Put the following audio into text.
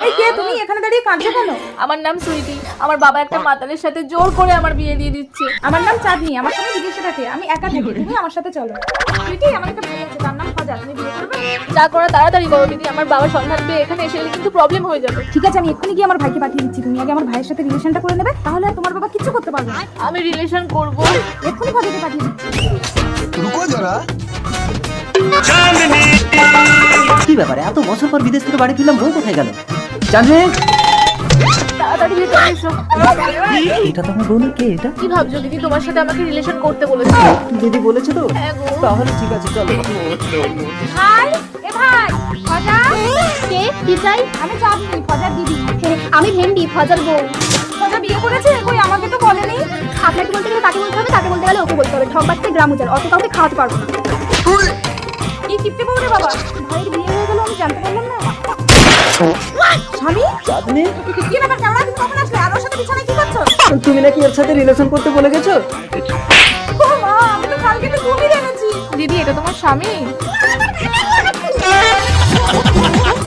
এই কে তুমি এখানে দাঁড়িয়ে কাঁদছো কেন? আমার নাম সুইটি। আমার বাবা একটা মাতালের সাথে জোর করে আমার বিয়ে দিয়ে দিচ্ছে। আমার নাম চাঁদনি, আমার সঙ্গে বিদেশে থাকে, আমি একা থাকি, তুমি আমার সাথে চলো। দিদি আমার একটা ভাই আছে, তার নাম ফাজাল, তুমি বিয়ে করবে? যা করা তাড়াতাড়ি করো দিদি, আমার বাবার সন্ধান পেয়ে এখানে এসে গেলে কিন্তু প্রবলেম হয়ে যাবে। ঠিক আছে, আমি এক্ষুনি গিয়ে আমার ভাইকে পাঠিয়ে দিচ্ছি, তুমি আগে আমার ভাইয়ের সাথে রিলেশনটা করে নেবে, তাহলে আর তোমার বাবা কিচ্ছু করতে পারবে না। আমি রিলেশন করব। এক্ষুনি ফাজালকে পাঠিয়ে দিচ্ছি। रुको जरा। কি ব্যাপারে এত বছর পর বিদেশ থেকে বাড়ি ফিরলাম, বউ কোথায় গেল? চাঁদনি, তাড়াতাড়ি ভেতরে এসো। এটা তো আমার বোন। কে এটা? কি ভাবছো দিদি, তোমার সাথে আমাকে রিলেশন করতে বলেছে। দিদি বলেছে তো? হ্যাঁ গো। তাহলে ঠিক আছে, চলো। ভাই, এ ভাই, ফাজাল। কে? কি চাই? আমি চাঁদনি, ফাজাল দিদি। আমি ভেন্ডি, ফজল বউ। ফাজাল বিয়ে করেছে? কই আমাকে তো বলেনি। আপনাকে বলতে গেলে তাকে বলতে হবে, তাকে বলতে গেলে ওকে বলতে হবে। ঠক বাচ্চা গ্রাম উজার, অত কাউকে খাওয়াতে পারবো না। কি কিপটে বউ রে বাবা, ভাইয়ের বিয়ে হয়ে গেল আমি জানতে পারলাম না। স্বামী, চাঁদনি, কি ব্যাপার, কেমন তুমি কখন আসলে? আর ওর সাথে বিছানায় কি করছো? তুমি নাকি এর সাথে রিলেশন করতে বলে গেছো? ও মা, আমি তো কালকে তো ঘুমিয়ে এনেছি। দিদি এটা তোমার স্বামী?